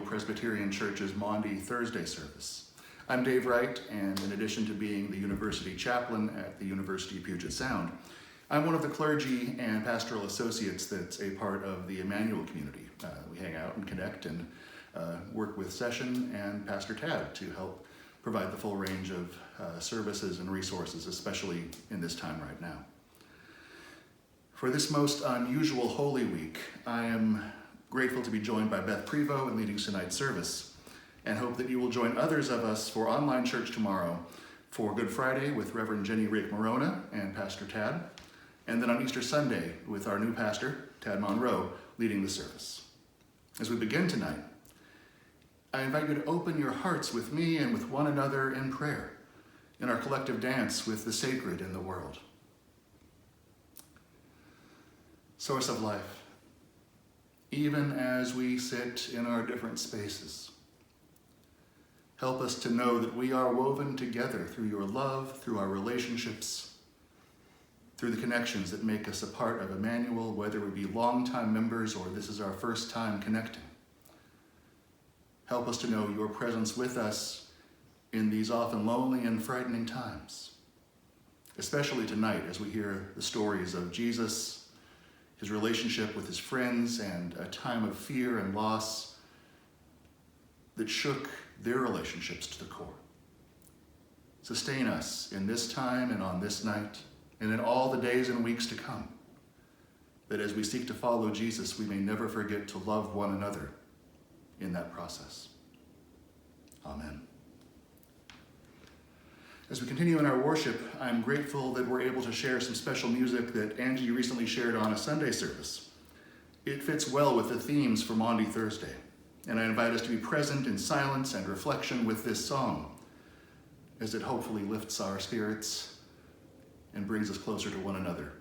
Presbyterian Church's Maundy Thursday service. I'm Dave Wright, and in addition to being the university chaplain at the University of Puget Sound, I'm one of the clergy and pastoral associates that's a part of the Emmanuel community. We hang out and connect and work with Session and Pastor Tad to help provide the full range of services and resources, especially in this time right now. For this most unusual Holy Week, I am grateful to be joined by Beth Prevost in leading tonight's service, and hope that you will join others of us for online church tomorrow for Good Friday with Reverend Jenny Rake Morona and Pastor Tad, and then on Easter Sunday with our new pastor, Tad Monroe, leading the service. As we begin tonight, I invite you to open your hearts with me and with one another in prayer, in our collective dance with the sacred in the world. Source of life, even as we sit in our different spaces, help us to know that we are woven together through your love, through our relationships, through the connections that make us a part of Emmanuel, whether we be longtime members or this is our first time connecting. Help us to know your presence with us in these often lonely and frightening times, especially tonight as we hear the stories of Jesus, his relationship with his friends, and a time of fear and loss that shook their relationships to the core. Sustain us in this time and on this night and in all the days and weeks to come, that as we seek to follow Jesus, we may never forget to love one another in that process. Amen. As we continue in our worship, I'm grateful that we're able to share some special music that Angie recently shared on a Sunday service. It fits well with the themes for Maundy Thursday, and I invite us to be present in silence and reflection with this song, as it hopefully lifts our spirits and brings us closer to one another.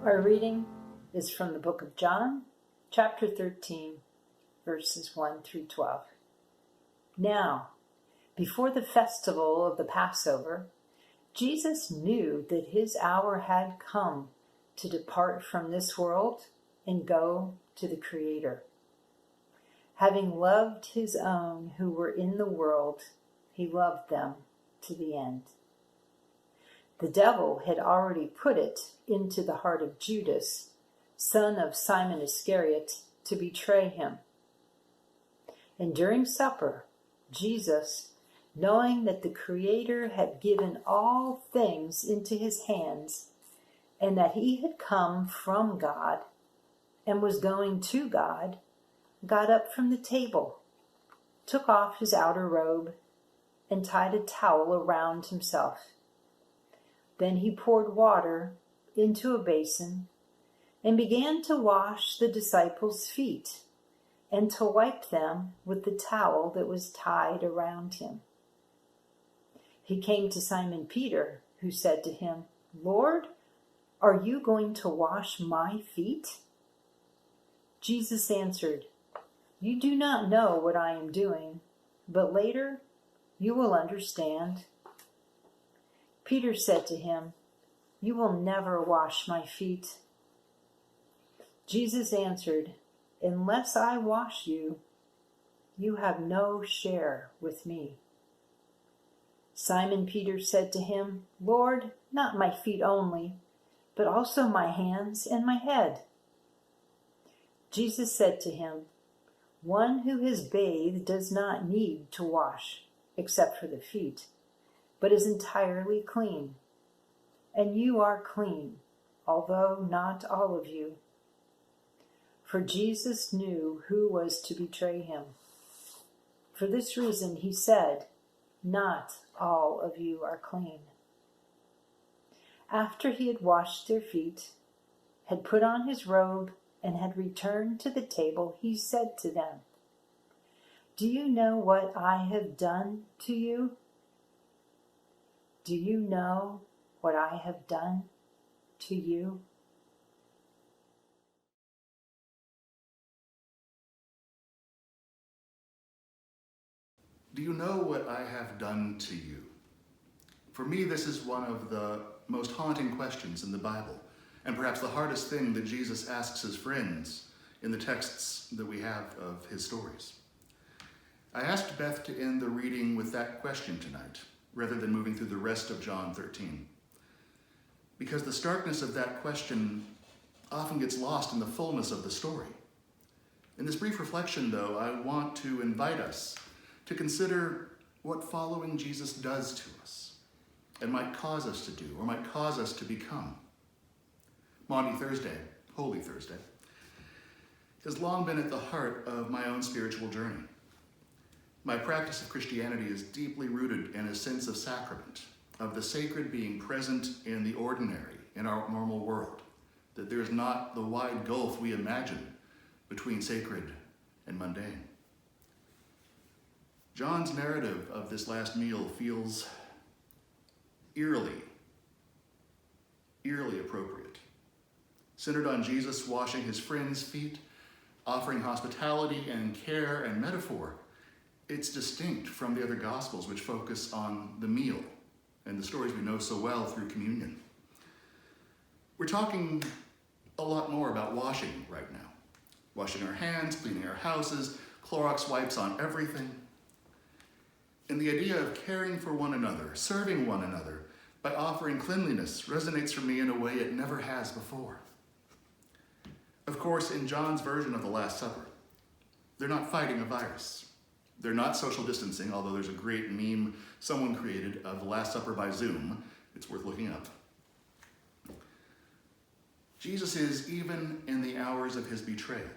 Our reading is from the book of John, chapter 13, verses 1 through 12. Now, before the festival of the Passover, Jesus knew that his hour had come to depart from this world and go to the Creator. Having loved his own who were in the world, he loved them to the end. The devil had already put it into the heart of Judas, son of Simon Iscariot, to betray him. And during supper, Jesus, knowing that the Creator had given all things into his hands, and that he had come from God and was going to God, got up from the table, took off his outer robe, and tied a towel around himself. Then he poured water into a basin and began to wash the disciples' feet and to wipe them with the towel that was tied around him. He came to Simon Peter, who said to him, "Lord, are you going to wash my feet?" Jesus answered, "You do not know what I am doing, but later you will understand." Peter said to him, "You will never wash my feet." Jesus answered, "Unless I wash you, you have no share with me." Simon Peter said to him, "Lord, not my feet only, but also my hands and my head." Jesus said to him, "One who has bathed does not need to wash, except for the feet, but is entirely clean. And you are clean, although not all of you." For Jesus knew who was to betray him. For this reason he said, "Not all of you are clean." After he had washed their feet, had put on his robe, and had returned to the table, he said to them, "Do you know what I have done to you? Do you know what I have done to you?" Do you know what I have done to you? For me, this is one of the most haunting questions in the Bible, and perhaps the hardest thing that Jesus asks his friends in the texts that we have of his stories. I asked Beth to end the reading with that question tonight, rather than moving through the rest of John 13, because the starkness of that question often gets lost in the fullness of the story. In this brief reflection, though, I want to invite us to consider what following Jesus does to us and might cause us to do or might cause us to become. Maundy Thursday, Holy Thursday, has long been at the heart of my own spiritual journey. My practice of Christianity is deeply rooted in a sense of sacrament, of the sacred being present in the ordinary, in our normal world, that there is not the wide gulf we imagine between sacred and mundane. John's narrative of this last meal feels eerily appropriate. Centered on Jesus washing his friends' feet, offering hospitality and care and metaphor, it's distinct from the other Gospels, which focus on the meal and the stories we know so well through communion. We're talking a lot more about washing right now. Washing our hands, cleaning our houses, Clorox wipes on everything. And the idea of caring for one another, serving one another, by offering cleanliness resonates for me in a way it never has before. Of course, in John's version of the Last Supper, they're not fighting a virus. They're not social distancing, although there's a great meme someone created of the Last Supper by Zoom. It's worth looking up. Jesus is, even in the hours of his betrayal,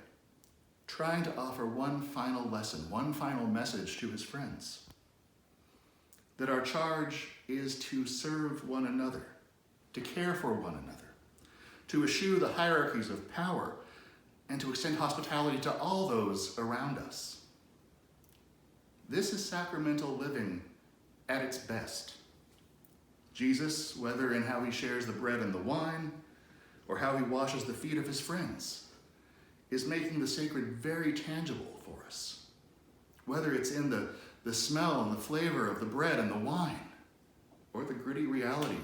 trying to offer one final lesson, one final message to his friends. That our charge is to serve one another, to care for one another, to eschew the hierarchies of power, and to extend hospitality to all those around us. This is sacramental living at its best. Jesus, whether in how he shares the bread and the wine, or how he washes the feet of his friends, is making the sacred very tangible for us. Whether it's in the smell and the flavor of the bread and the wine, or the gritty reality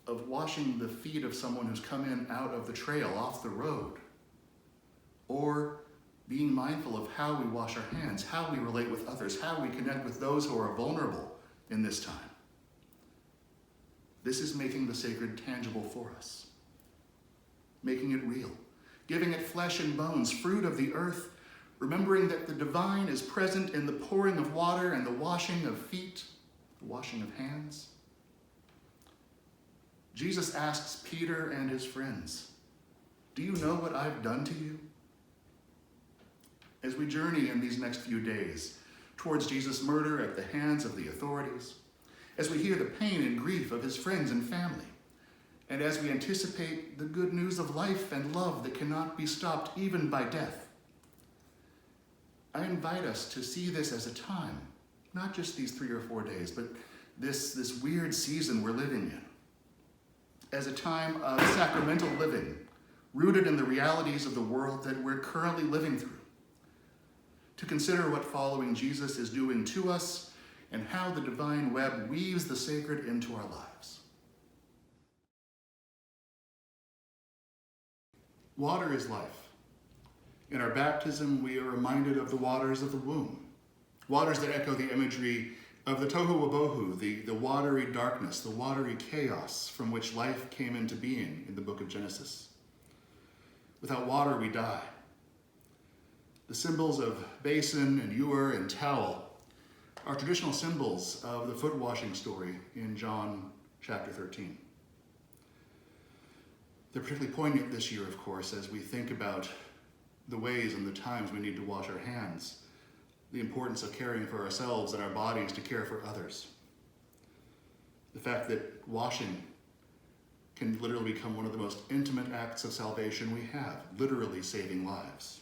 of washing the feet of someone who's come in out of the trail, off the road, or being mindful of how we wash our hands, how we relate with others, how we connect with those who are vulnerable in this time. This is making the sacred tangible for us, making it real, giving it flesh and bones, fruit of the earth, remembering that the divine is present in the pouring of water and the washing of feet, the washing of hands. Jesus asks Peter and his friends, "Do you know what I've done to you?" As we journey in these next few days towards Jesus' murder at the hands of the authorities, as we hear the pain and grief of his friends and family, and as we anticipate the good news of life and love that cannot be stopped even by death, I invite us to see this as a time, not just these 3 or 4 days, but this weird season we're living in, as a time of sacramental living, rooted in the realities of the world that we're currently living through, to consider what following Jesus is doing to us and how the divine web weaves the sacred into our lives. Water is life. In our baptism, we are reminded of the waters of the womb, waters that echo the imagery of the tohu wabohu, the watery darkness, the watery chaos from which life came into being in the book of Genesis. Without water, we die. The symbols of basin and ewer and towel are traditional symbols of the foot washing story in John chapter 13. They're particularly poignant this year, of course, as we think about the ways and the times we need to wash our hands, the importance of caring for ourselves and our bodies to care for others. The fact that washing can literally become one of the most intimate acts of salvation we have, literally saving lives.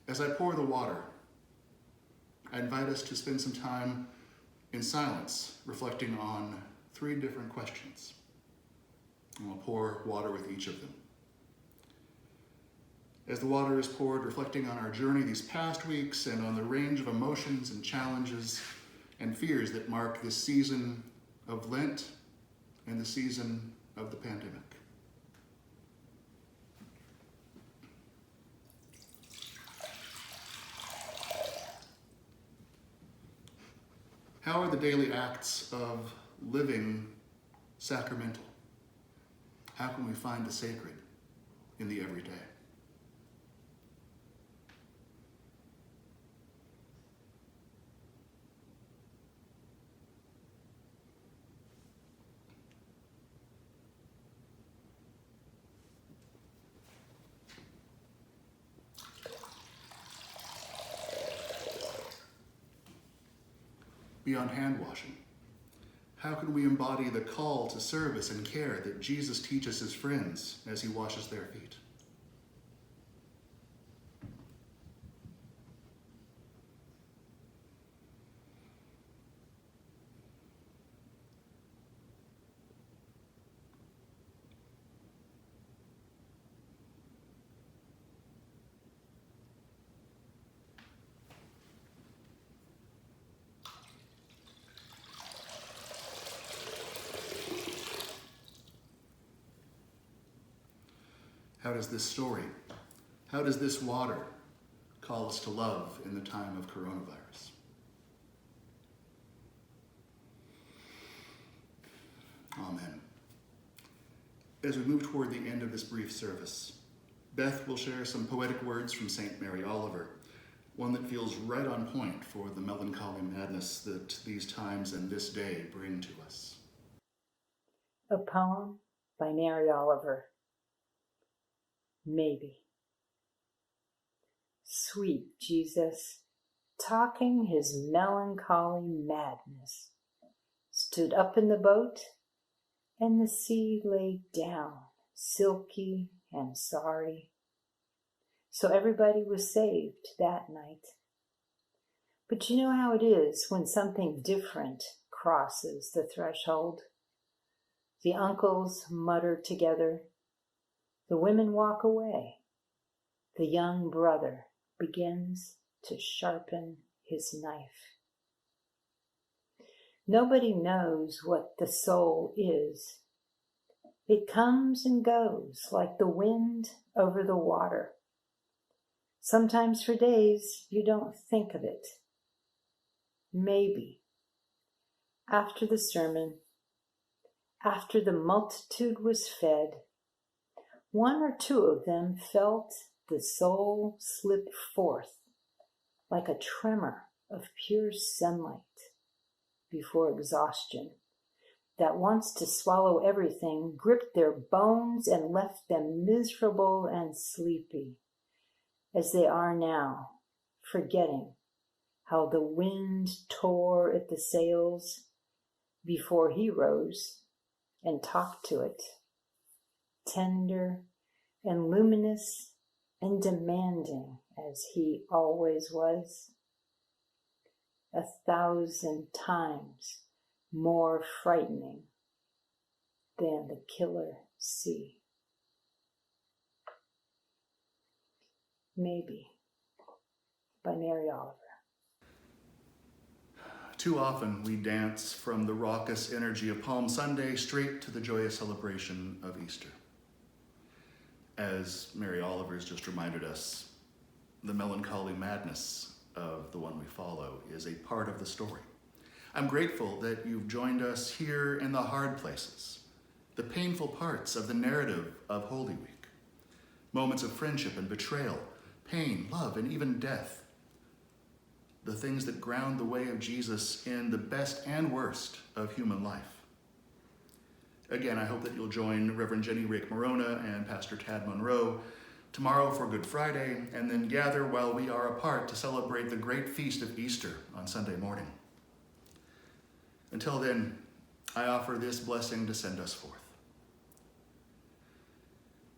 As I pour the water, I invite us to spend some time in silence, reflecting on 3 different questions. And we'll pour water with each of them. As the water is poured, reflecting on our journey these past weeks and on the range of emotions and challenges and fears that mark this season of Lent and the season of the pandemic. How are the daily acts of living sacramental? How can we find the sacred in the everyday? Beyond hand washing, how can we embody the call to service and care that Jesus teaches his friends as he washes their feet? How does this story, how does this water call us to love in the time of coronavirus? Amen. As we move toward the end of this brief service, Beth will share some poetic words from St. Mary Oliver, one that feels right on point for the melancholy madness that these times and this day bring to us. A poem by Mary Oliver. Maybe. Sweet Jesus, talking his melancholy madness, stood up in the boat, and the sea lay down, silky and sorry. So everybody was saved that night. But you know how it is when something different crosses the threshold. The uncles mutter together. The women walk away. The young brother begins to sharpen his knife. Nobody knows what the soul is. It comes and goes like the wind over the water. Sometimes for days you don't think of it. Maybe after the sermon, after the multitude was fed, 1 or 2 of them felt the soul slip forth like a tremor of pure sunlight before exhaustion that wants to swallow everything, gripped their bones and left them miserable and sleepy, as they are now, forgetting how the wind tore at the sails before he rose and talked to it, tender and luminous and demanding as he always was, 1,000 times more frightening than the killer sea. Maybe, by Mary Oliver. Too often we dance from the raucous energy of Palm Sunday straight to the joyous celebration of Easter. As Mary Oliver has just reminded us, the melancholy madness of the one we follow is a part of the story. I'm grateful that you've joined us here in the hard places, the painful parts of the narrative of Holy Week, moments of friendship and betrayal, pain, love, and even death. The things that ground the way of Jesus in the best and worst of human life. Again, I hope that you'll join Reverend Jenny Rake Morona and Pastor Tad Monroe tomorrow for Good Friday, and then gather while we are apart to celebrate the great feast of Easter on Sunday morning. Until then, I offer this blessing to send us forth.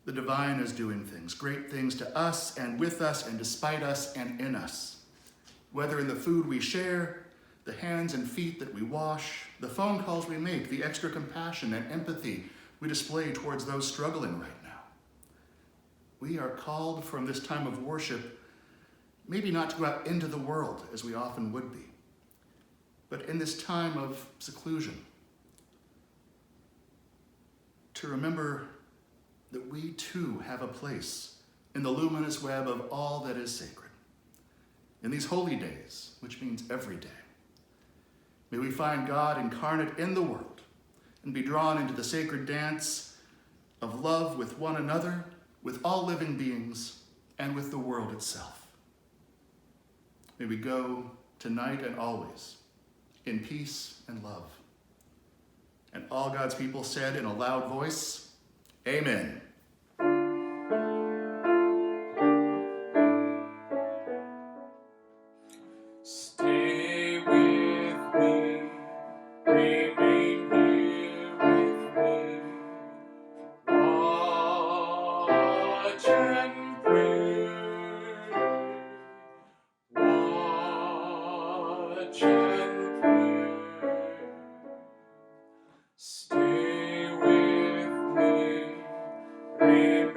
The divine is doing things, great things to us and with us and despite us and in us. Whether in the food we share, the hands and feet that we wash, the phone calls we make, the extra compassion and empathy we display towards those struggling right now. We are called from this time of worship, maybe not to go out into the world as we often would be, but in this time of seclusion, to remember that we too have a place in the luminous web of all that is sacred. In these holy days, which means every day, may we find God incarnate in the world and be drawn into the sacred dance of love with one another, with all living beings, and with the world itself. May we go tonight and always in peace and love. And all God's people said in a loud voice, Amen. Stay with me, remain here with me, watch and pray, watch and pray. Stay with me, remain